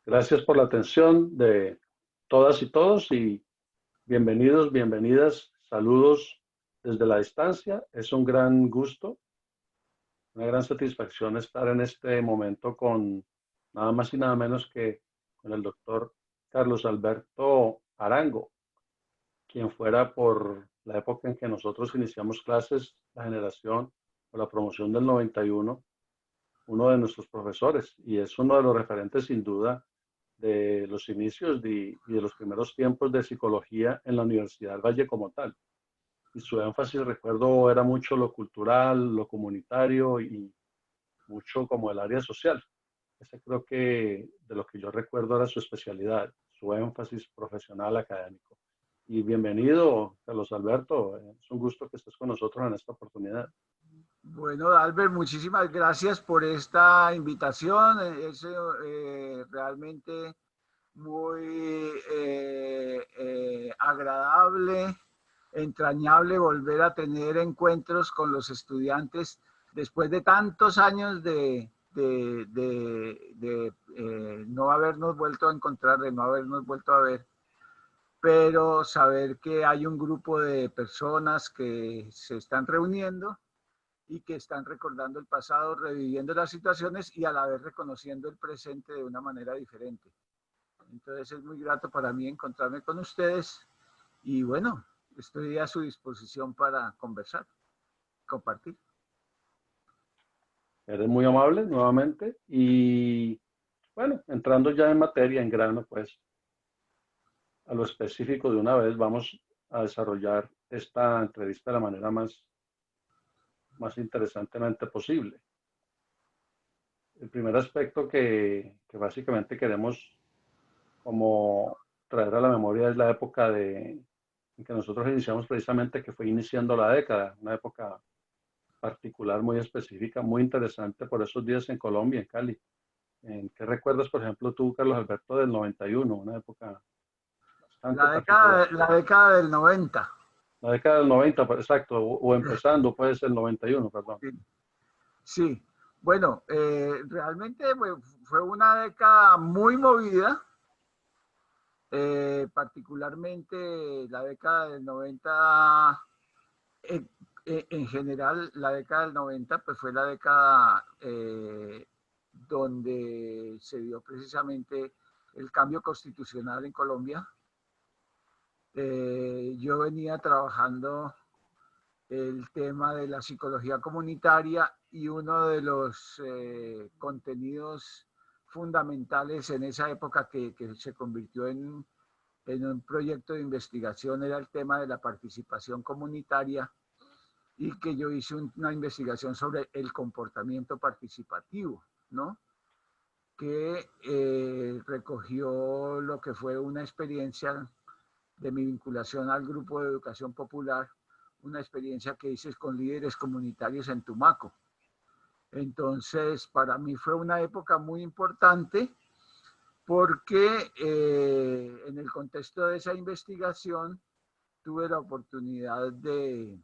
Gracias por la atención de todas y todos y bienvenidos, bienvenidas, saludos desde la distancia. Es un gran gusto, una gran satisfacción estar en este momento con nada más y nada menos que con el doctor Carlos Alberto Arango, quien fuera por la época en que nosotros iniciamos clases, la generación o la promoción del 91, uno de nuestros profesores y es uno de los referentes sin duda de los inicios y de los primeros tiempos de psicología en la Universidad Valle como tal. Y su énfasis, recuerdo, era mucho lo cultural, lo comunitario y mucho como el área social. Ese creo que de lo que yo recuerdo era su especialidad, su énfasis profesional académico. Y bienvenido, Carlos Alberto. Es un gusto que estés con nosotros en esta oportunidad. Bueno, Albert, muchísimas gracias por esta invitación. Es realmente muy agradable, entrañable volver a tener encuentros con los estudiantes después de tantos años de no habernos vuelto a encontrar, de no habernos vuelto a ver, pero saber que hay un grupo de personas que se están reuniendo y que están recordando el pasado, reviviendo las situaciones y a la vez reconociendo el presente de una manera diferente. Entonces es muy grato para mí encontrarme con ustedes y bueno, estoy a su disposición para conversar, compartir. Eres muy amable nuevamente y bueno, entrando ya en materia, en grano, pues a lo específico de una vez, vamos a desarrollar esta entrevista de la manera más interesantemente posible. El primer aspecto que básicamente queremos como traer a la memoria es la época en que nosotros iniciamos precisamente, que fue iniciando la década, una época particular, muy específica, muy interesante por esos días en Colombia, en Cali. ¿En qué recuerdas, por ejemplo, tú, Carlos Alberto, del 91, una época bastante particular? La década del 90. La década del 90, exacto, o empezando, pues el 91, perdón. Sí, sí. Bueno, realmente fue una década muy movida. Particularmente la década del 90, en general la década del 90 pues fue la década donde se dio precisamente el cambio constitucional en Colombia. Yo venía trabajando el tema de la psicología comunitaria y uno de los contenidos fundamentales en esa época que se convirtió en un proyecto de investigación era el tema de la participación comunitaria y que yo hice una investigación sobre el comportamiento participativo, ¿no? Que recogió lo que fue una experiencia de mi vinculación al grupo de educación popular, una experiencia que hice con líderes comunitarios en Tumaco. Entonces, para mí fue una época muy importante porque en el contexto de esa investigación tuve la oportunidad de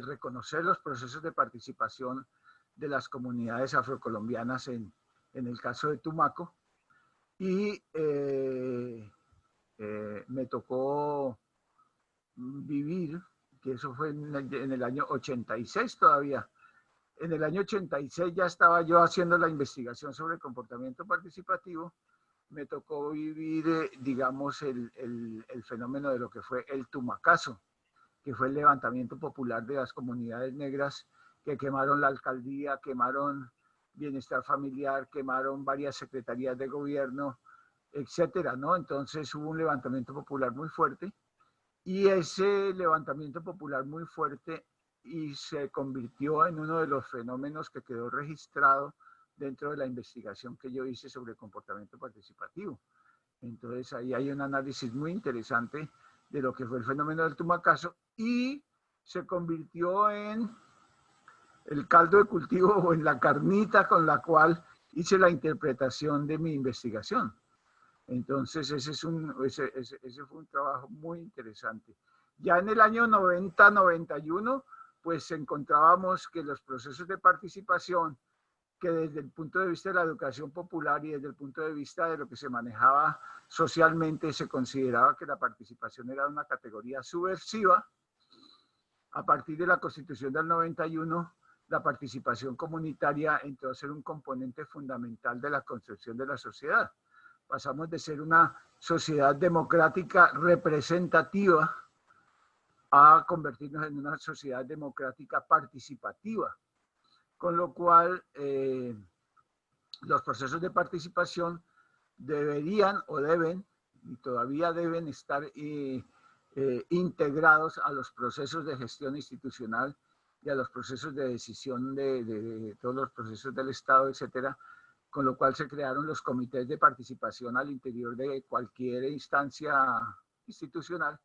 reconocer los procesos de participación de las comunidades afrocolombianas en el caso de Tumaco y me tocó vivir, que eso fue en el año 86 todavía. En el año 86 ya estaba yo haciendo la investigación sobre el comportamiento participativo. Me tocó vivir, digamos, el fenómeno de lo que fue el Tumacazo, que fue el levantamiento popular de las comunidades negras que quemaron la alcaldía, quemaron bienestar familiar, quemaron varias secretarías de gobierno, etcétera, ¿no? Entonces hubo un levantamiento popular muy fuerte y ese levantamiento popular muy fuerte y se convirtió en uno de los fenómenos que quedó registrado dentro de la investigación que yo hice sobre comportamiento participativo. Entonces ahí hay un análisis muy interesante de lo que fue el fenómeno del Tumacazo y se convirtió en el caldo de cultivo o en la carnita con la cual hice la interpretación de mi investigación. Entonces ese fue un trabajo muy interesante. Ya en el año 90-91, pues encontrábamos que los procesos de participación que desde el punto de vista de la educación popular y desde el punto de vista de lo que se manejaba socialmente, se consideraba que la participación era una categoría subversiva. A partir de la Constitución del 91, la participación comunitaria entró a ser un componente fundamental de la construcción de la sociedad. Pasamos de ser una sociedad democrática representativa a convertirnos en una sociedad democrática participativa, con lo cual los procesos de participación deberían o deben, y todavía deben estar integrados a los procesos de gestión institucional y a los procesos de decisión de todos los procesos del Estado, etcétera, con lo cual se crearon los comités de participación al interior de cualquier instancia institucional,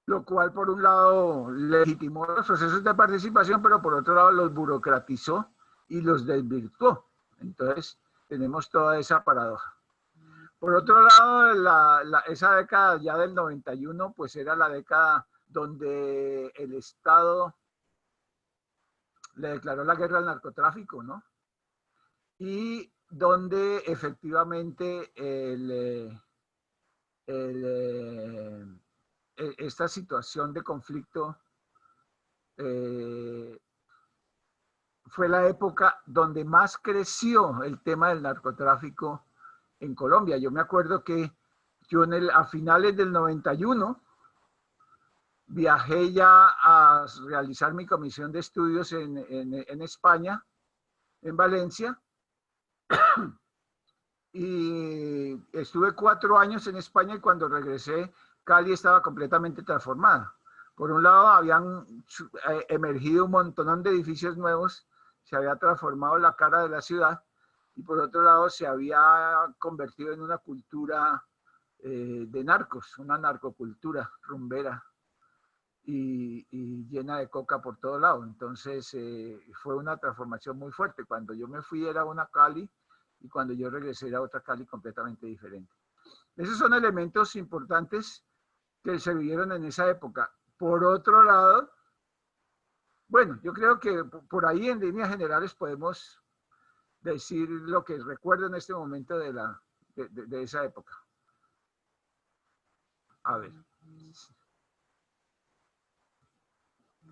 lo cual por un lado legitimó los procesos de participación, pero por otro lado los burocratizó y los desvirtuó. Entonces tenemos toda esa paradoja. Por otro lado, esa década ya del 91, pues era la década donde el Estado le declaró la guerra al narcotráfico, ¿no? Y donde efectivamente esta situación de conflicto fue la época donde más creció el tema del narcotráfico en Colombia. Yo me acuerdo que yo a finales del 91 viajé ya a realizar mi comisión de estudios en España, en Valencia, y estuve 4 años en España y cuando regresé, Cali estaba completamente transformada. Por un lado, habían emergido un montón de edificios nuevos, se había transformado la cara de la ciudad, y por otro lado se había convertido en una cultura de narcos, una narcocultura rumbera y llena de coca por todo lado. Entonces fue una transformación muy fuerte. Cuando yo me fui era una Cali y cuando yo regresé era otra Cali completamente diferente. Esos son elementos importantes que se vivieron en esa época. Por otro lado, bueno, yo creo que por ahí en líneas generales podemos decir lo que recuerdo en este momento de esa época. A ver.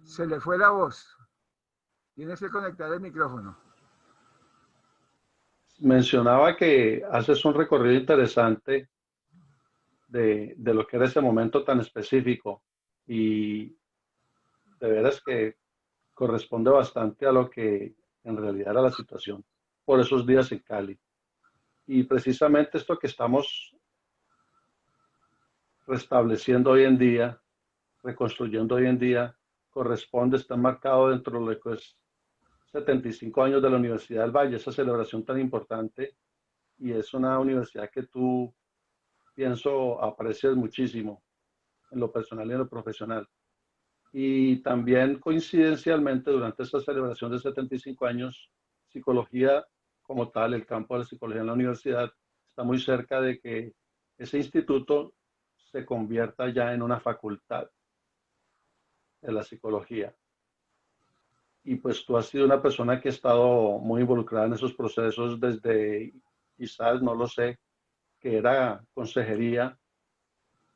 Se le fue la voz. Tienes que conectar el micrófono. Mencionaba que haces un recorrido interesante de lo que era ese momento tan específico y de veras que corresponde bastante a lo que en realidad era la situación por esos días en Cali. Y precisamente esto que estamos restableciendo hoy en día, reconstruyendo hoy en día, corresponde, está marcado dentro de lo que es 75 años de la Universidad del Valle, esa celebración tan importante, y es una universidad que tú, pienso, aprecias muchísimo en lo personal y en lo profesional. Y también coincidencialmente durante esta celebración de 75 años, psicología como tal, el campo de la psicología en la universidad, está muy cerca de que ese instituto se convierta ya en una facultad de la psicología. Y pues tú has sido una persona que ha estado muy involucrada en esos procesos desde, quizás, no lo sé, que era consejería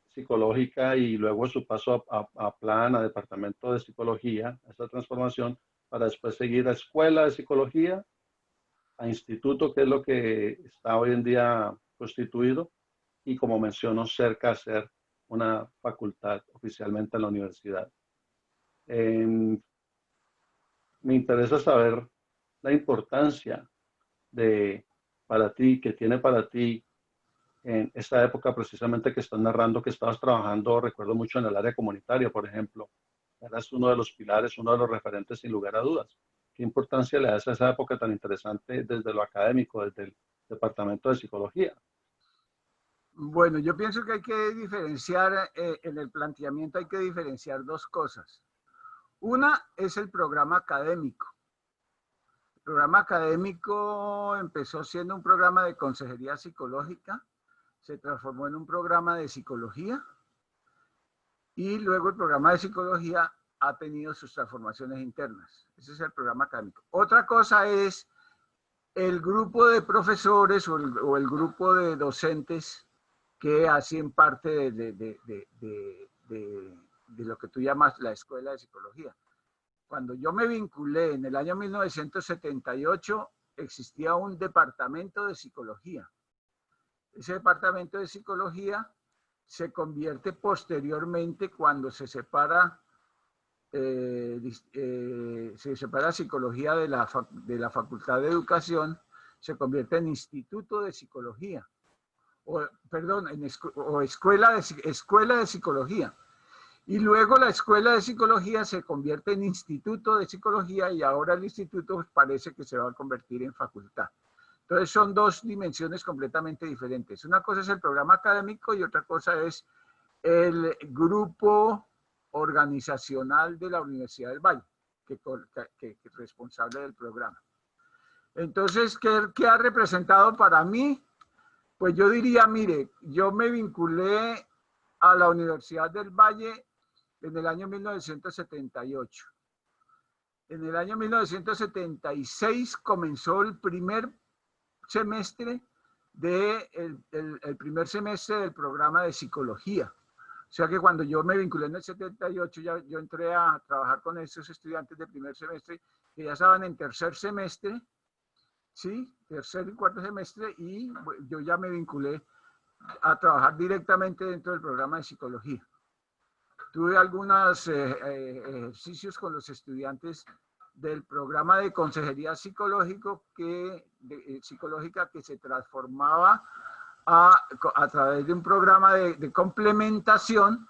psicológica y luego su paso a plan, a departamento de psicología, esa transformación, para después seguir a escuela de psicología, a instituto, que es lo que está hoy en día constituido, y como menciono, cerca a ser una facultad oficialmente en la universidad. Me interesa saber la importancia de, para ti, que tiene para ti en esta época precisamente que estás narrando, que estabas trabajando, recuerdo mucho en el área comunitaria, por ejemplo. Eras uno de los pilares, uno de los referentes, sin lugar a dudas. ¿Qué importancia le das a esa época tan interesante desde lo académico, desde el Departamento de Psicología? Bueno, yo pienso que hay que diferenciar, en el planteamiento hay que diferenciar dos cosas. Una es el programa académico. El programa académico empezó siendo un programa de consejería psicológica, se transformó en un programa de psicología y luego el programa de psicología ha tenido sus transformaciones internas. Ese es el programa académico. Otra cosa es el grupo de profesores o el grupo de docentes que hacen parte de lo que tú llamas la Escuela de Psicología. Cuando yo me vinculé en el año 1978, existía un departamento de psicología. Ese departamento de psicología se convierte posteriormente cuando se separa psicología de la Facultad de Educación, se convierte en Instituto de Psicología, escuela de Psicología. Y luego la Escuela de Psicología se convierte en Instituto de Psicología y ahora el instituto parece que se va a convertir en facultad. Entonces son dos dimensiones completamente diferentes. Una cosa es el programa académico y otra cosa es el grupo organizacional de la Universidad del Valle, que es responsable del programa. Entonces, ¿qué ha representado para mí? Pues yo diría, mire, yo me vinculé a la Universidad del Valle en el año 1978. En el año 1976 comenzó el primer semestre el primer semestre del programa de psicología. O sea que cuando yo me vinculé en el 78, yo entré a trabajar con esos estudiantes de primer semestre que ya estaban en tercer semestre, ¿sí? Tercer y cuarto semestre, y yo ya me vinculé a trabajar directamente dentro del programa de psicología. Tuve algunos ejercicios con los estudiantes del programa de consejería psicológica que se transformaba a través de un programa de complementación,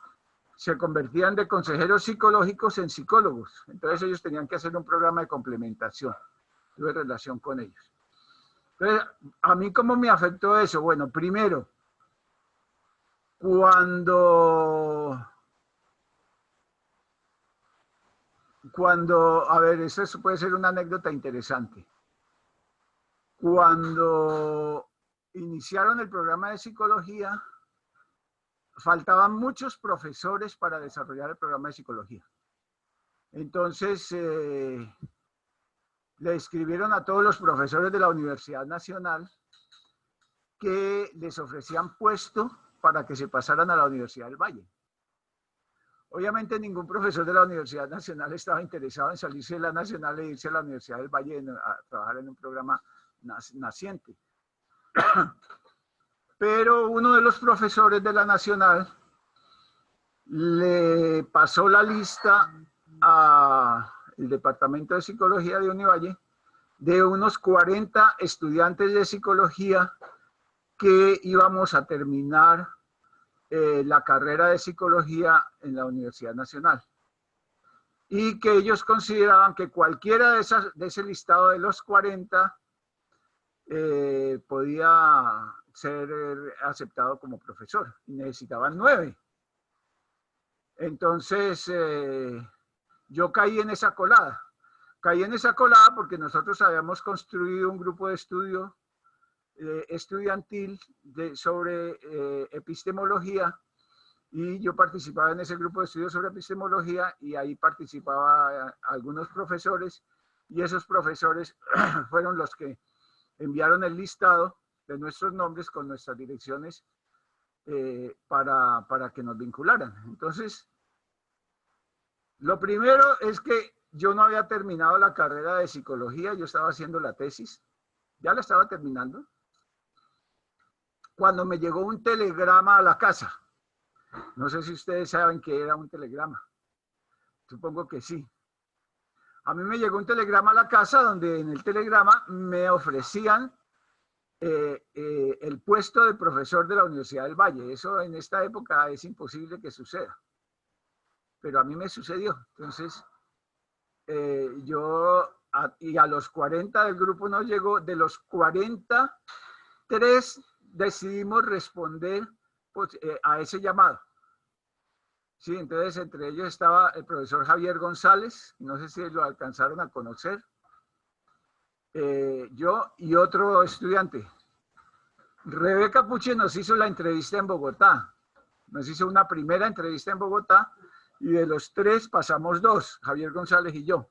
se convertían de consejeros psicológicos en psicólogos. Entonces ellos tenían que hacer un programa de complementación. Tuve relación con ellos. Entonces, ¿a mí cómo me afectó eso? Bueno, primero, a ver, eso puede ser una anécdota interesante. Cuando iniciaron el programa de psicología, faltaban muchos profesores para desarrollar el programa de psicología. Entonces, le escribieron a todos los profesores de la Universidad Nacional que les ofrecían puesto para que se pasaran a la Universidad del Valle. Obviamente ningún profesor de la Universidad Nacional estaba interesado en salirse de la Nacional e irse a la Universidad del Valle a trabajar en un programa naciente. Pero uno de los profesores de la Nacional le pasó la lista al Departamento de Psicología de Univalle de unos 40 estudiantes de psicología que íbamos a terminar la carrera de psicología en la Universidad Nacional. Y que ellos consideraban que cualquiera de ese listado de los 40 podía ser aceptado como profesor. Y necesitaban 9. Entonces, yo caí en esa colada. Caí en esa colada porque nosotros habíamos construido un grupo de estudio estudiantil sobre epistemología, y yo participaba en ese grupo de estudios sobre epistemología, y ahí participaban algunos profesores, y esos profesores fueron los que enviaron el listado de nuestros nombres con nuestras direcciones para que nos vincularan. Entonces, lo primero es que yo no había terminado la carrera de psicología, yo estaba haciendo la tesis, ya la estaba terminando, cuando me llegó un telegrama a la casa. No sé si ustedes saben qué era un telegrama. Supongo que sí. A mí me llegó un telegrama a la casa donde en el telegrama me ofrecían el puesto de profesor de la Universidad del Valle. Eso en esta época es imposible que suceda. Pero a mí me sucedió. Entonces, y a los 40 del grupo nos llegó, de los 40, 3 decidimos responder pues, a ese llamado. Sí, entonces entre ellos estaba el profesor Javier González, no sé si lo alcanzaron a conocer, yo y otro estudiante. Rebeca Puche nos hizo la entrevista en Bogotá, nos hizo una primera entrevista en Bogotá, y de los 3 pasamos 2, Javier González y yo.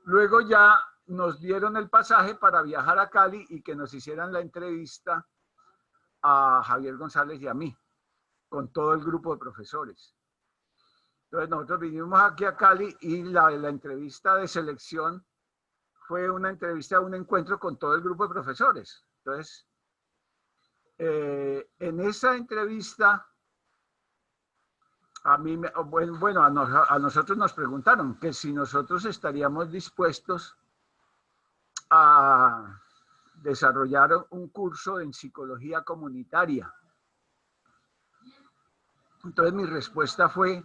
Luego ya nos dieron el pasaje para viajar a Cali y que nos hicieran la entrevista a Javier González y a mí, con todo el grupo de profesores. Entonces nosotros vinimos aquí a Cali y la entrevista de selección fue una entrevista, un encuentro con todo el grupo de profesores. Entonces, en esa entrevista, a mí, bueno, a nosotros nos preguntaron que si nosotros estaríamos dispuestos a desarrollar un curso en psicología comunitaria. Entonces mi respuesta fue,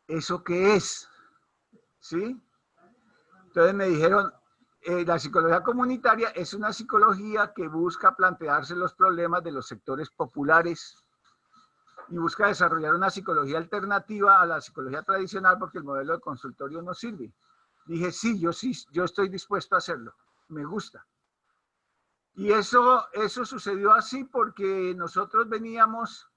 ¿eso qué es? ¿Sí? Entonces me dijeron, la psicología comunitaria es una psicología que busca plantearse los problemas de los sectores populares y busca desarrollar una psicología alternativa a la psicología tradicional porque el modelo de consultorio no sirve. Dije, sí, yo estoy dispuesto a hacerlo, me gusta. Y eso sucedió así porque nosotros veníamos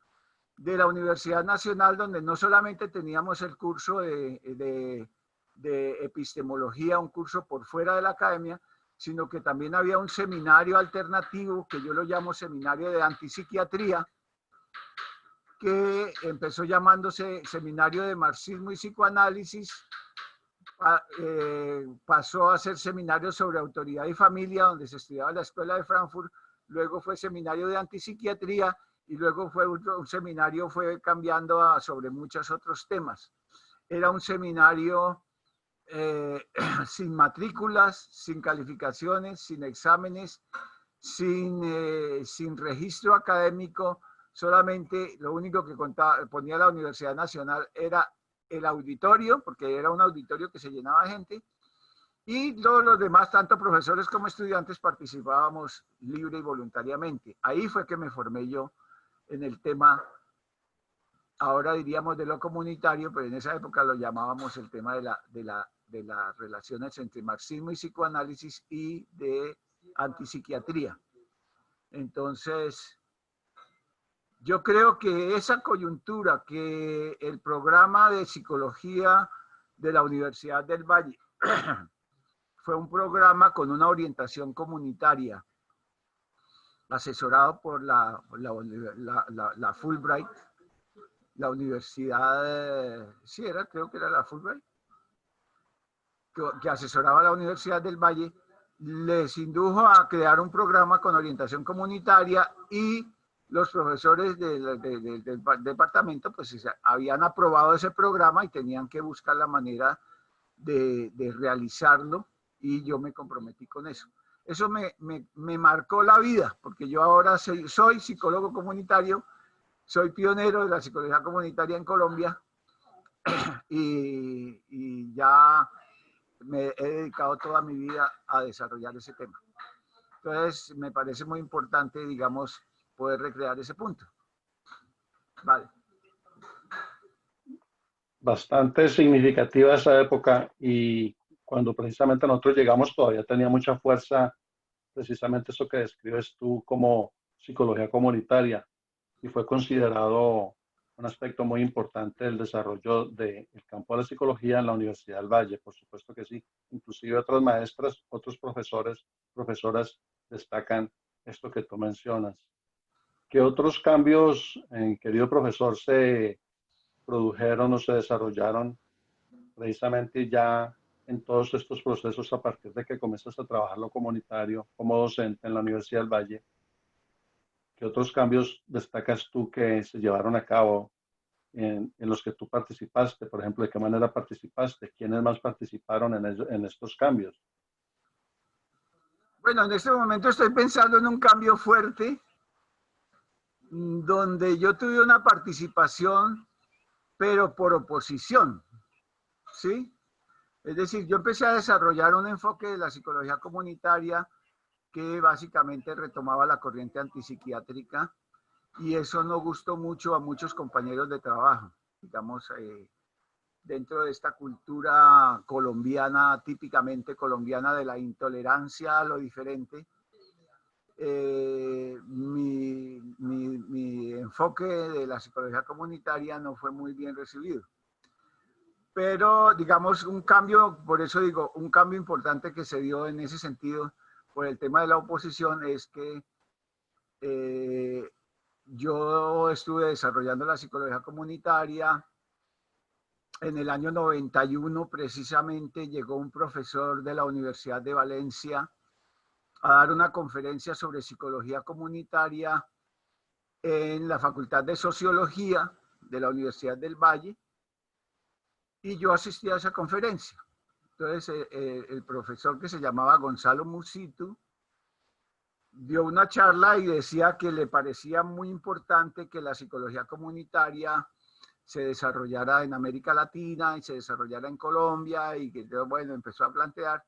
de la Universidad Nacional, donde no solamente teníamos el curso de epistemología, un curso por fuera de la academia, sino que también había un seminario alternativo, que yo lo llamo seminario de antipsiquiatría, que empezó llamándose Seminario de Marxismo y Psicoanálisis, pasó a ser seminario sobre autoridad y familia, donde se estudiaba en la Escuela de Frankfurt, luego fue seminario de antipsiquiatría, y luego fue un seminario, fue cambiando sobre muchos otros temas. Era un seminario sin matrículas, sin calificaciones, sin exámenes, sin registro académico, solamente lo único que ponía la Universidad Nacional era el auditorio, porque era un auditorio que se llenaba de gente, y todos los demás, tanto profesores como estudiantes, participábamos libre y voluntariamente. Ahí fue que me formé yo en el tema, ahora diríamos de lo comunitario, pero en esa época lo llamábamos el tema de las relaciones entre marxismo y psicoanálisis y de antipsiquiatría. Entonces, yo creo que esa coyuntura que el programa de psicología de la Universidad del Valle fue un programa con una orientación comunitaria, asesorado por la Fulbright, la universidad, sí era, creo que era la Fulbright, que asesoraba a la Universidad del Valle, les indujo a crear un programa con orientación comunitaria y los profesores del departamento pues habían aprobado ese programa y tenían que buscar la manera de realizarlo y yo me comprometí con eso. Eso me marcó la vida porque yo ahora soy psicólogo comunitario, soy pionero de la psicología comunitaria en Colombia y ya me he dedicado toda mi vida a desarrollar ese tema. Entonces, me parece muy importante, digamos, poder recrear ese punto. Vale. Bastante significativa esa época y cuando precisamente nosotros llegamos todavía tenía mucha fuerza precisamente eso que describes tú como psicología comunitaria y fue considerado un aspecto muy importante del desarrollo del campo de la psicología en la Universidad del Valle, por supuesto que sí. Inclusive otras maestras, otros profesores, profesoras destacan esto que tú mencionas. ¿Qué otros cambios, querido profesor, se produjeron o se desarrollaron precisamente ya en todos estos procesos a partir de que comienzas a trabajar lo comunitario como docente en la Universidad del Valle? ¿Qué otros cambios destacas tú que se llevaron a cabo en los que tú participaste? Por ejemplo, ¿de qué manera participaste? ¿Quiénes más participaron en estos cambios? Bueno, en este momento estoy pensando en un cambio fuerte donde yo tuve una participación, pero por oposición, ¿sí? Es decir, yo empecé a desarrollar un enfoque de la psicología comunitaria que básicamente retomaba la corriente antipsiquiátrica y eso no gustó mucho a muchos compañeros de trabajo, digamos, dentro de esta cultura colombiana, típicamente colombiana de la intolerancia a lo diferente. Mi enfoque de la psicología comunitaria no fue muy bien recibido. pero digamos un cambio, por eso digo, un cambio importante que se dio en ese sentido por el tema de la oposición es que yo estuve desarrollando la psicología comunitaria. En el año 91 precisamente llegó un profesor de la Universidad de Valencia a dar una conferencia sobre psicología comunitaria en la Facultad de Sociología de la Universidad del Valle, y yo asistí a esa conferencia. Entonces, el profesor, que se llamaba Gonzalo Musitu, dio una charla y decía que le parecía muy importante que la psicología comunitaria se desarrollara en América Latina y se desarrollara en Colombia, y que, bueno, empezó a plantear.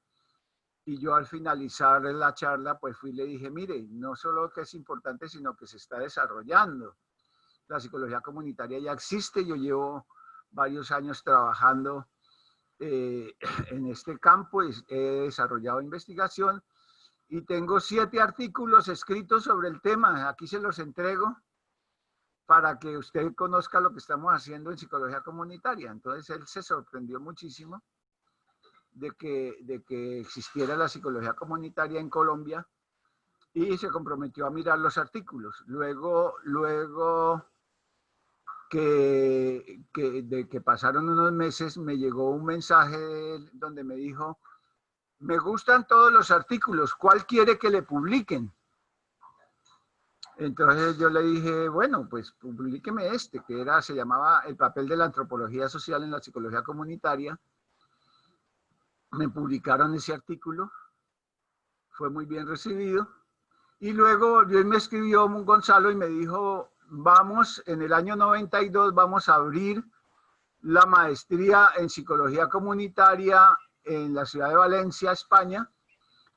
Y yo, al finalizar la charla, pues fui y le dije, mire, no solo que es importante, sino que se está desarrollando. La psicología comunitaria ya existe, yo llevo varios años trabajando en este campo, he desarrollado investigación y tengo 7 artículos escritos sobre el tema. Aquí se los entrego para que usted conozca lo que estamos haciendo en psicología comunitaria. Entonces él se sorprendió muchísimo de que existiera la psicología comunitaria en Colombia y se comprometió a mirar los artículos. Luego de que pasaron unos meses, me llegó un mensaje donde me dijo, me gustan todos los artículos, ¿cuál quiere que le publiquen? Entonces yo le dije, bueno, pues publíqueme este, que se llamaba El papel de la antropología social en la psicología comunitaria. Me publicaron ese artículo, fue muy bien recibido. Y luego volvió y me escribió Gonzalo y me dijo, vamos, en el año 92 vamos a abrir la maestría en psicología comunitaria en la ciudad de Valencia, España,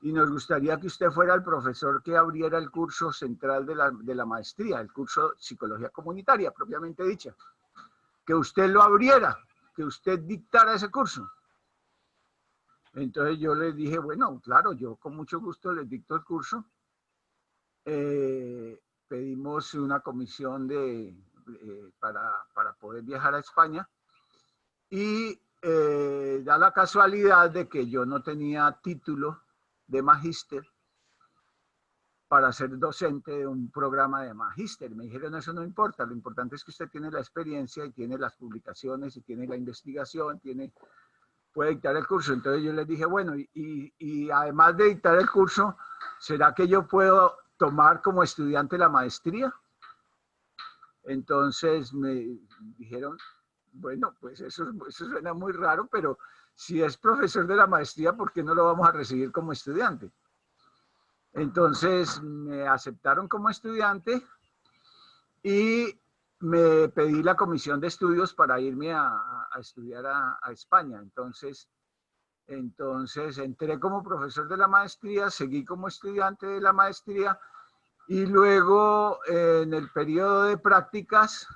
y nos gustaría que usted fuera el profesor que abriera el curso central de la maestría, el curso psicología comunitaria, propiamente dicha. Que usted lo abriera, que usted dictara ese curso. Entonces yo le dije, bueno, claro, yo con mucho gusto les dicto el curso. Pedimos una comisión para poder viajar a España, y da la casualidad de que yo no tenía título de magíster para ser docente de un programa de magíster. Me dijeron, eso no importa, lo importante es que usted tiene la experiencia y tiene las publicaciones y tiene la investigación, puede dictar el curso. Entonces yo les dije, bueno, y además de dictar el curso, ¿será que yo puedo tomar como estudiante la maestría? Entonces me dijeron, bueno, pues eso suena muy raro, pero si es profesor de la maestría, ¿por qué no lo vamos a recibir como estudiante? Entonces me aceptaron como estudiante y me pedí la comisión de estudios para irme a estudiar a España. Entonces entré como profesor de la maestría, seguí como estudiante de la maestría, y luego en el periodo de prácticas,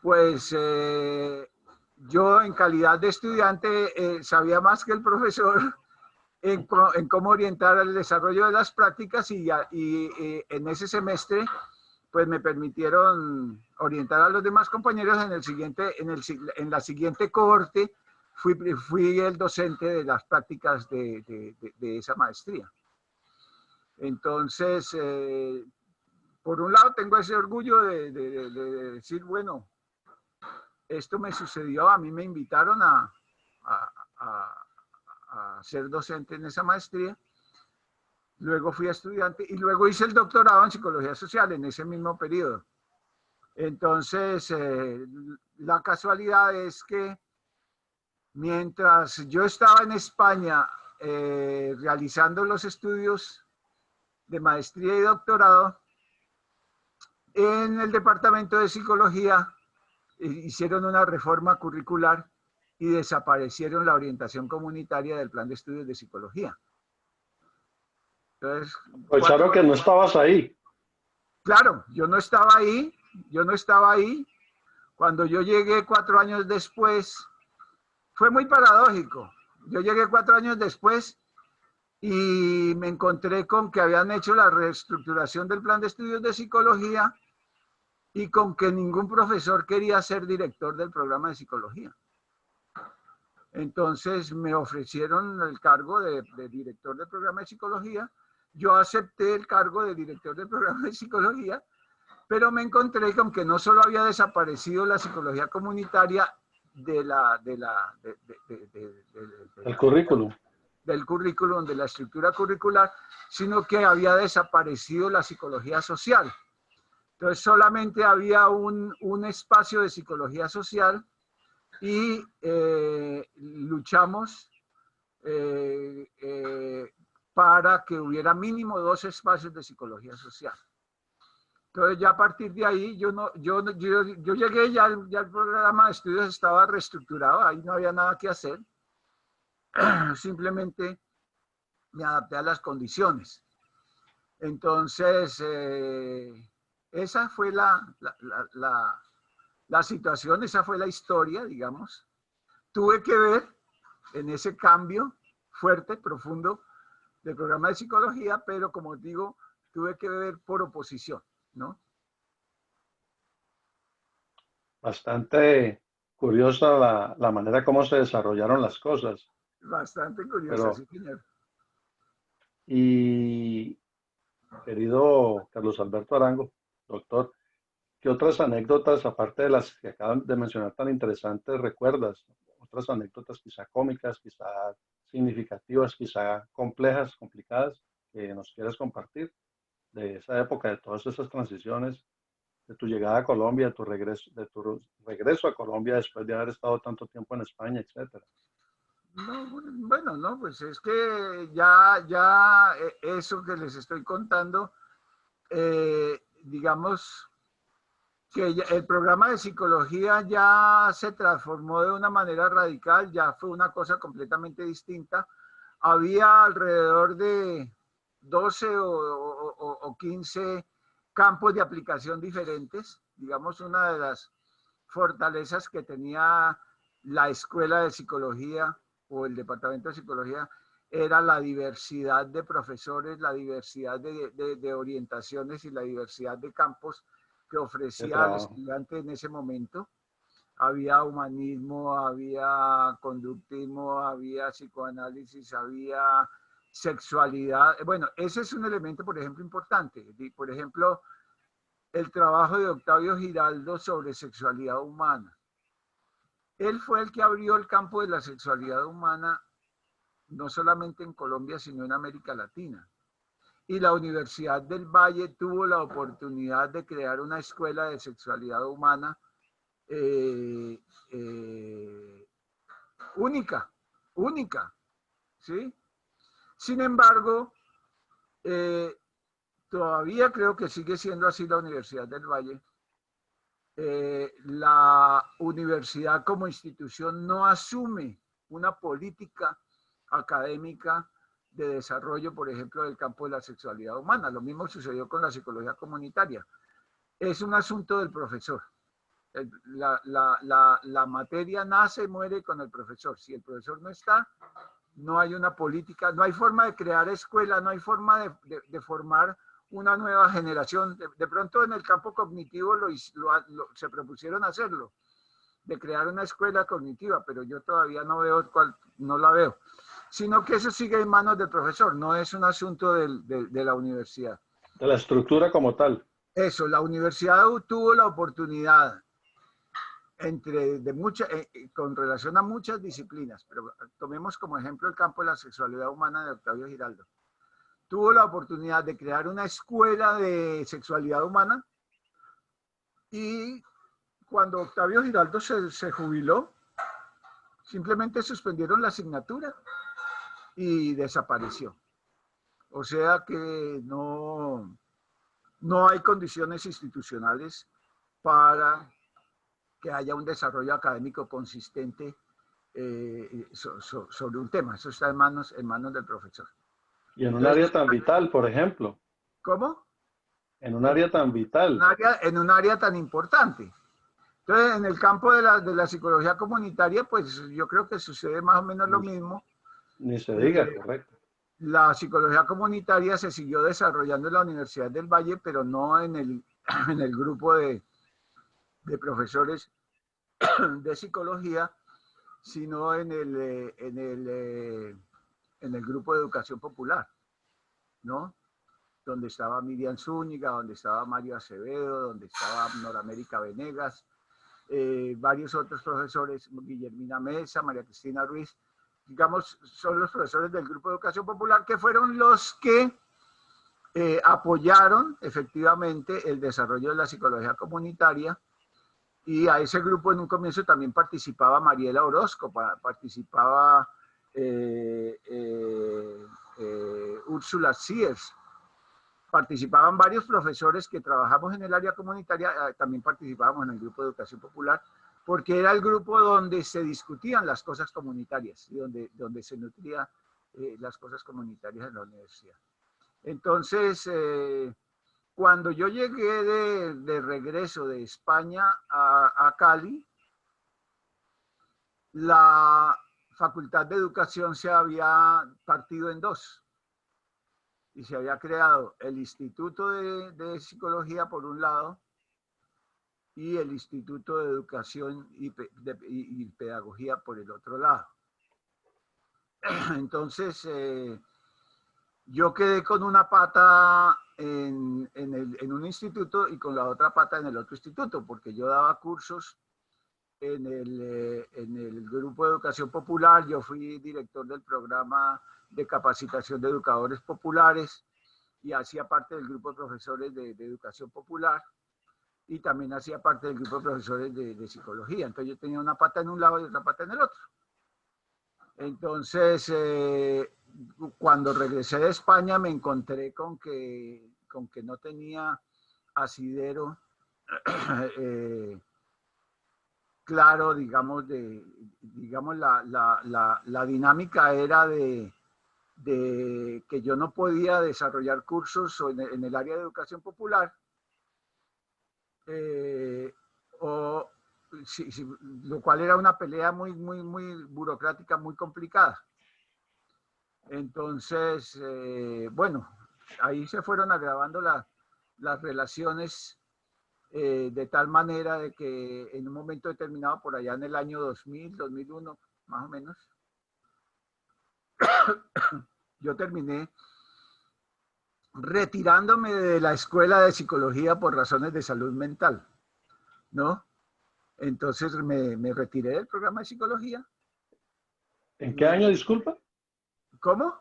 pues yo, en calidad de estudiante, sabía más que el profesor en cómo orientar el desarrollo de las prácticas, y en ese semestre pues me permitieron orientar a los demás compañeros. En la siguiente cohorte fui el docente de las prácticas de esa maestría. Entonces, por un lado tengo ese orgullo de decir, bueno, esto me sucedió, a mí me invitaron a ser docente en esa maestría, luego fui estudiante y luego hice el doctorado en psicología social en ese mismo periodo. Entonces, la casualidad es que mientras yo estaba en España realizando los estudios de maestría y doctorado, en el departamento de psicología hicieron una reforma curricular y desaparecieron la orientación comunitaria del plan de estudios de psicología. Entonces, aprovecharon que no estabas ahí. Claro, yo no estaba ahí. Cuando yo llegué 4 años después, fue muy paradójico. Yo llegué 4 años después y me encontré con que habían hecho la reestructuración del plan de estudios de psicología y con que ningún profesor quería ser director del programa de psicología. Entonces me ofrecieron el cargo de director del programa de psicología. Yo acepté el cargo de director del programa de psicología, pero me encontré con que no solo había desaparecido la psicología comunitaria El currículum. del currículum, de la estructura curricular, sino que había desaparecido la psicología social. Entonces solamente había un espacio de psicología social y luchamos para que hubiera mínimo 2 espacios de psicología social. Entonces ya a partir de ahí yo llegué, ya el programa de estudios estaba reestructurado, ahí no había nada que hacer, simplemente me adapté a las condiciones. Entonces esa fue la situación, esa fue la historia, digamos. Tuve que ver en ese cambio fuerte, profundo del programa de psicología, pero como digo, tuve que ver por oposición, ¿no? Bastante curiosa la manera como se desarrollaron las cosas. Bastante curiosa, Pero, sí, señor. y querido Carlos Alberto Arango, doctor, ¿qué otras anécdotas, aparte de las que acaban de mencionar tan interesantes, recuerdas? Otras anécdotas quizá cómicas, quizá significativas, quizá complejas, complicadas, que nos quieras compartir de esa época, de todas esas transiciones, de tu llegada a Colombia, de tu regreso a Colombia después de haber estado tanto tiempo en España, etcétera. No, bueno, no, pues es que ya eso que les estoy contando, digamos que el programa de psicología ya se transformó de una manera radical, ya fue una cosa completamente distinta. Había alrededor de 12 o 15 campos de aplicación diferentes. Digamos, una de las fortalezas que tenía la escuela de psicología o el departamento de psicología era la diversidad de profesores, la diversidad de orientaciones y la diversidad de campos que ofrecía al estudiante en ese momento. Había humanismo, había conductismo, había psicoanálisis, había sexualidad. Bueno, ese es un elemento, por ejemplo, importante. Por ejemplo, el trabajo de Octavio Giraldo sobre sexualidad humana. Él fue el que abrió el campo de la sexualidad humana, no solamente en Colombia, sino en América Latina. Y la Universidad del Valle tuvo la oportunidad de crear una escuela de sexualidad humana única, ¿sí? Sin embargo, todavía creo que sigue siendo así la Universidad del Valle. La universidad como institución no asume una política académica de desarrollo, por ejemplo, del campo de la sexualidad humana. Lo mismo sucedió con la psicología comunitaria. Es un asunto del profesor. La materia nace y muere con el profesor. Si el profesor no está, no hay una política, no hay forma de crear escuela, no hay forma de formar una nueva generación. De pronto en el campo cognitivo se propusieron hacerlo, de crear una escuela cognitiva, pero yo todavía no veo no la veo. Sino que eso sigue en manos del profesor, no es un asunto de la universidad. De la estructura como tal. Eso, la universidad tuvo la oportunidad con relación a muchas disciplinas, pero tomemos como ejemplo el campo de la sexualidad humana de Octavio Giraldo. Tuvo la oportunidad de crear una escuela de sexualidad humana y cuando Octavio Giraldo se jubiló, simplemente suspendieron la asignatura y desapareció. O sea que no hay condiciones institucionales para que haya un desarrollo académico consistente sobre un tema. Eso está en manos del profesor. Y en un área tan vital, por ejemplo. ¿Cómo? En un área tan vital. En un área tan importante. Entonces, en el campo de la psicología comunitaria, pues yo creo que sucede más o menos lo mismo. Ni se diga, correcto. La psicología comunitaria se siguió desarrollando en la Universidad del Valle, pero no en el grupo de profesores de psicología sino en el grupo de educación popular, ¿no? Donde estaba Miriam Zúñiga, donde estaba Mario Acevedo, donde estaba Noramérica Venegas, varios otros profesores, Guillermina Mesa, María Cristina Ruiz, digamos, son los profesores del grupo de educación popular que fueron los que apoyaron efectivamente el desarrollo de la psicología comunitaria. Y a ese grupo en un comienzo también participaba Mariela Orozco, participaba Úrsula Siers, participaban varios profesores que trabajamos en el área comunitaria, también participábamos en el grupo de educación popular, porque era el grupo donde se discutían las cosas comunitarias y donde se nutrían las cosas comunitarias en la universidad. Entonces, cuando yo llegué de regreso de España a Cali, la Facultad de Educación se había partido en dos y se había creado el Instituto de Psicología por un lado y el Instituto de Educación y Pedagogía por el otro lado. Entonces, yo quedé con una pata en un instituto y con la otra pata en el otro instituto, porque yo daba cursos en el grupo de educación popular. Yo fui director del programa de capacitación de educadores populares y hacía parte del grupo de profesores de educación popular y también hacía parte del grupo de profesores de psicología. Entonces yo tenía una pata en un lado y otra pata en el otro. Entonces, cuando regresé de España me encontré con que no tenía asidero claro, digamos, la dinámica era de que yo no podía desarrollar cursos en el área de educación popular, lo cual era una pelea muy burocrática, muy complicada. Entonces, bueno, ahí se fueron agravando las relaciones de tal manera de que en un momento determinado, por allá en el año 2000, 2001, más o menos, yo terminé retirándome de la escuela de psicología por razones de salud mental, ¿no? Entonces me retiré del programa de psicología. ¿En qué año, disculpa? ¿Cómo?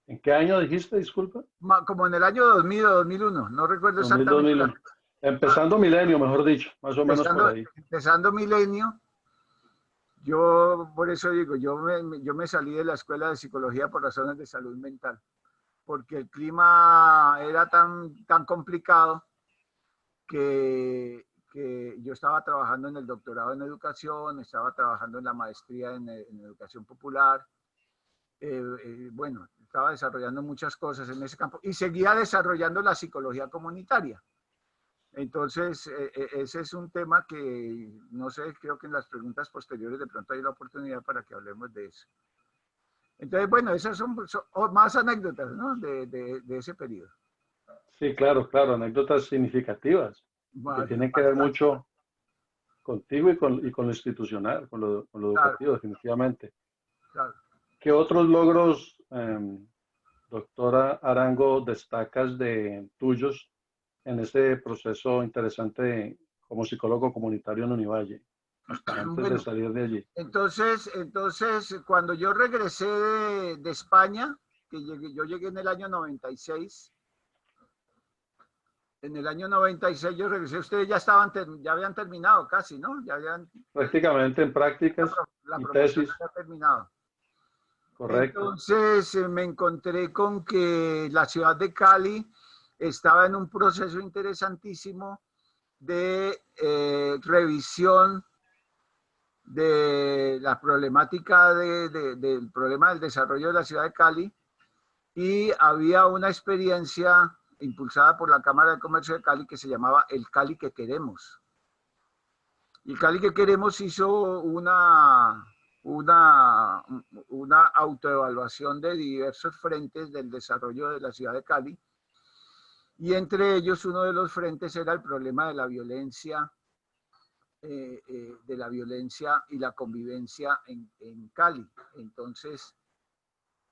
¿En qué año dijiste, disculpa? Como en el año 2000 o 2001, no recuerdo 2000, exactamente. 2001. Empezando milenio, mejor dicho, más o menos por ahí. Empezando milenio, yo por eso digo, yo me salí de la escuela de psicología por razones de salud mental, porque el clima era tan complicado que yo estaba trabajando en el doctorado en educación, estaba trabajando en la maestría en educación popular, bueno, estaba desarrollando muchas cosas en ese campo y seguía desarrollando la psicología comunitaria. Entonces, ese es un tema que, no sé, creo que en las preguntas posteriores de pronto hay la oportunidad para que hablemos de eso. Entonces, bueno, esas son más anécdotas, ¿no? de ese periodo. Sí, claro, anécdotas significativas, que tienen que ver mucho contigo y con lo institucional, con lo educativo, claro. Definitivamente. Claro. ¿Qué otros logros, doctora Arango, destacas de tuyos en este proceso interesante como psicólogo comunitario en Univalle, hasta antes de salir de allí? Entonces, cuando yo regresé de España, que yo llegué en el año 96, en el año 96 yo regresé, ustedes ya habían terminado casi, ¿no? Ya habían, prácticamente en prácticas y tesis. Ya terminado. Correcto. Entonces me encontré con que la ciudad de Cali estaba en un proceso interesantísimo de revisión de la problemática del problema del desarrollo de la ciudad de Cali, y había una experiencia impulsada por la Cámara de Comercio de Cali que se llamaba El Cali que Queremos. Y Cali que Queremos hizo una autoevaluación de diversos frentes del desarrollo de la ciudad de Cali, y entre ellos uno de los frentes era el problema de la violencia de la violencia y la convivencia en Cali. Entonces,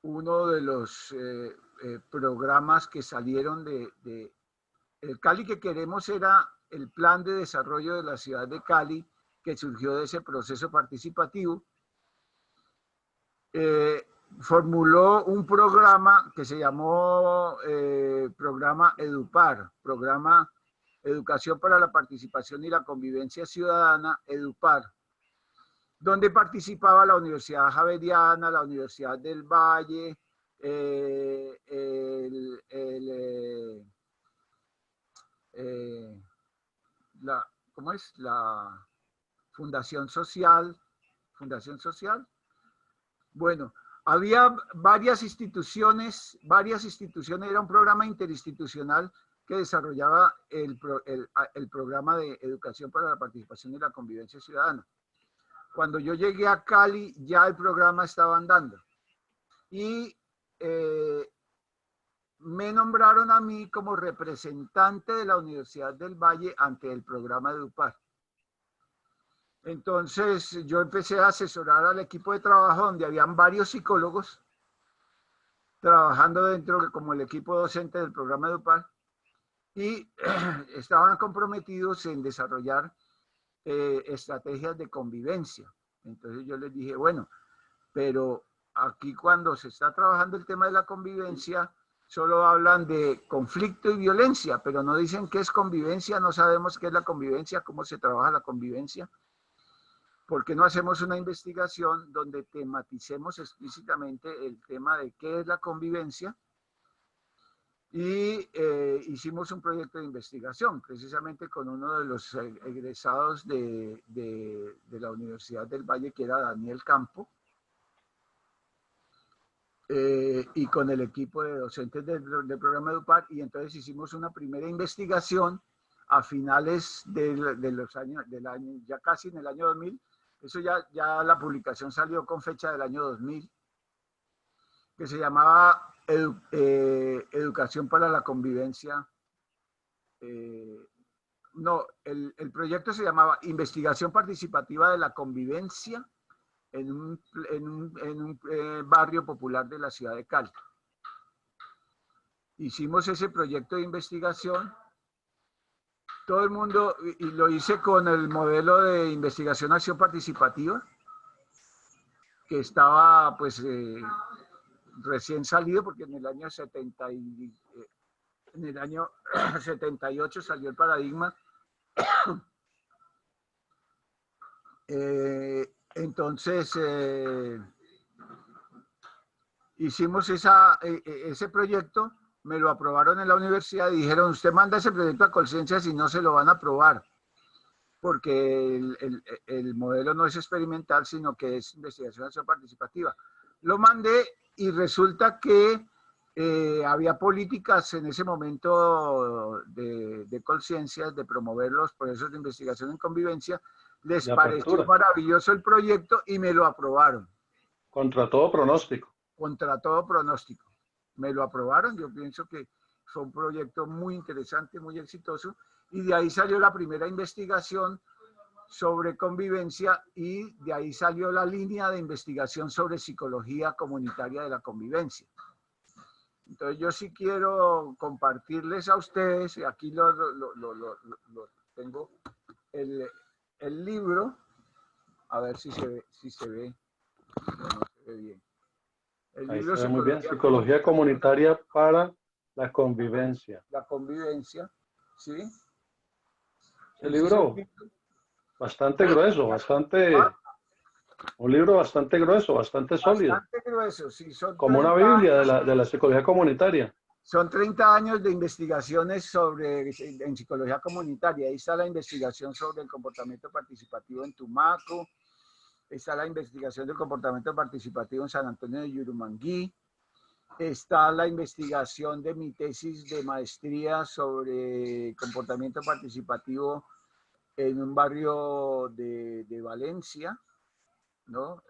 uno de los programas que salieron de el Cali que queremos era el plan de desarrollo de la ciudad de Cali, que surgió de ese proceso participativo. Formuló un programa que se llamó Programa EDUPAR, Programa Educación para la Participación y la Convivencia Ciudadana, EDUPAR, donde participaba la Universidad Javeriana, la Universidad del Valle, ¿cómo es? La Fundación Social. Bueno, había varias instituciones, era un programa interinstitucional que desarrollaba el programa de educación para la participación y la convivencia ciudadana. Cuando yo llegué a Cali, ya el programa estaba andando. Y me nombraron a mí como representante de la Universidad del Valle ante el programa de EDUPAR. Entonces yo empecé a asesorar al equipo de trabajo donde habían varios psicólogos trabajando dentro como el equipo docente del programa de EDUPAR y estaban comprometidos en desarrollar estrategias de convivencia. Entonces yo les dije, bueno, pero aquí cuando se está trabajando el tema de la convivencia, solo hablan de conflicto y violencia, pero no dicen qué es convivencia, no sabemos qué es la convivencia, cómo se trabaja la convivencia. ¿Por qué no hacemos una investigación donde tematicemos explícitamente el tema de qué es la convivencia? Y hicimos un proyecto de investigación, precisamente con uno de los egresados de la Universidad del Valle, que era Daniel Campo, y con el equipo de docentes del programa EDUPAR, y entonces hicimos una primera investigación a finales de los años, ya casi en el año 2000, eso ya la publicación salió con fecha del año 2000, que se llamaba Educación para la Convivencia. No, el proyecto se llamaba Investigación Participativa de la Convivencia en un barrio popular de la ciudad de Cali. Hicimos ese proyecto de investigación. Todo el mundo, y lo hice con el modelo de investigación acción participativa, que estaba pues recién salido, porque en el año 78 salió el paradigma. Entonces hicimos ese proyecto, me lo aprobaron en la universidad y dijeron, usted manda ese proyecto a Colciencias y no se lo van a aprobar, porque el modelo no es experimental, sino que es investigación acción participativa. Lo mandé y resulta que había políticas en ese momento de Colciencias de promover los procesos de investigación en convivencia. Les pareció maravilloso el proyecto y me lo aprobaron. Contra todo pronóstico. Contra todo pronóstico. Me lo aprobaron, yo pienso que fue un proyecto muy interesante, muy exitoso, y de ahí salió la primera investigación sobre convivencia y de ahí salió la línea de investigación sobre psicología comunitaria de la convivencia. Entonces yo sí quiero compartirles a ustedes, aquí lo tengo, el libro, a ver si se ve, no se ve bien. El ahí libro se ve muy bien, Psicología Comunitaria para la Convivencia. La convivencia, ¿sí? El libro bastante grueso, un libro bastante grueso, bastante sólido. Bastante grueso, sí. Son como una Biblia de la psicología comunitaria. Son 30 años de investigaciones en psicología comunitaria. Ahí está la investigación sobre el comportamiento participativo en Tumaco, está la investigación del comportamiento participativo en San Antonio de Yurumanguí, está la investigación de mi tesis de maestría sobre comportamiento participativo en un barrio de Valencia, ¿no?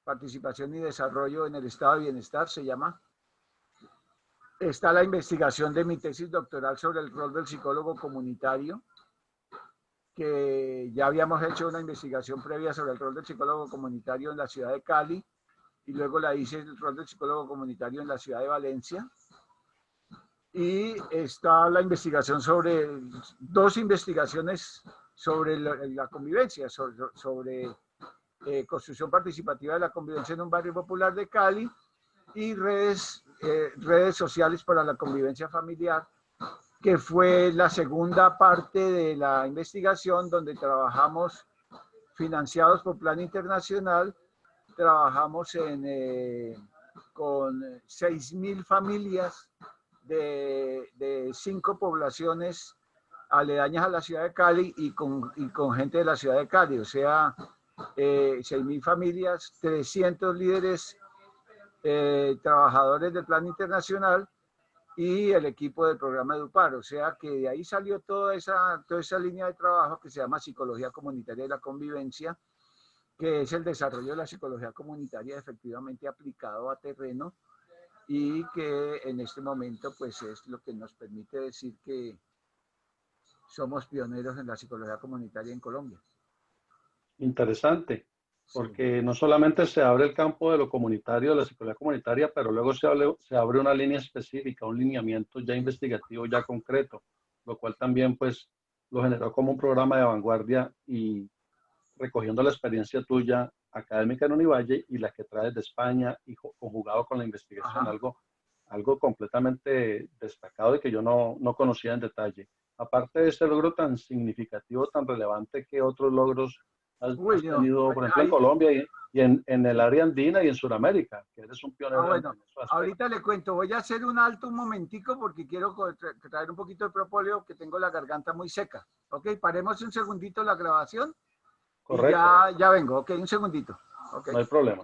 Participación y desarrollo en el estado de bienestar se llama. Está la investigación de mi tesis doctoral sobre el rol del psicólogo comunitario que ya habíamos hecho una investigación previa sobre el rol del psicólogo comunitario en la ciudad de Cali, y luego la hice el rol del psicólogo comunitario en la ciudad de Valencia. Y está la investigación sobre, dos investigaciones sobre la convivencia, sobre construcción participativa de la convivencia en un barrio popular de Cali, y redes sociales para la convivencia familiar, que fue la segunda parte de la investigación, donde trabajamos financiados por Plan Internacional. Trabajamos con 6.000 familias de 5 poblaciones aledañas a la ciudad de Cali y con gente de la ciudad de Cali, o sea, 6.000 familias, 300 líderes trabajadores del Plan Internacional y el equipo del programa EduPar. O sea que de ahí salió toda esa línea de trabajo que se llama Psicología Comunitaria de la Convivencia, que es el desarrollo de la psicología comunitaria efectivamente aplicado a terreno, y que en este momento pues es lo que nos permite decir que somos pioneros en la psicología comunitaria en Colombia. Interesante, Sí. porque no solamente se abre el campo de lo comunitario, de la psicología comunitaria, pero luego se abre una línea específica, un lineamiento ya investigativo, ya concreto, lo cual también pues lo generó como un programa de vanguardia y recogiendo la experiencia tuya académica en Univalle y la que traes de España y conjugado con la investigación, algo completamente destacado y que yo no conocía en detalle. Aparte de ese logro tan significativo, tan relevante, ¿qué otros logros has tenido, por ejemplo, en Colombia y en el área andina y en Sudamérica, que eres un pionero bueno, en eso? ahorita le cuento, voy a hacer un alto un momentico porque quiero traer un poquito de propóleo, que tengo la garganta muy seca. Ok, paremos un segundito la grabación. Correcto. Y ya vengo, ok, un segundito. Okay. No hay problema.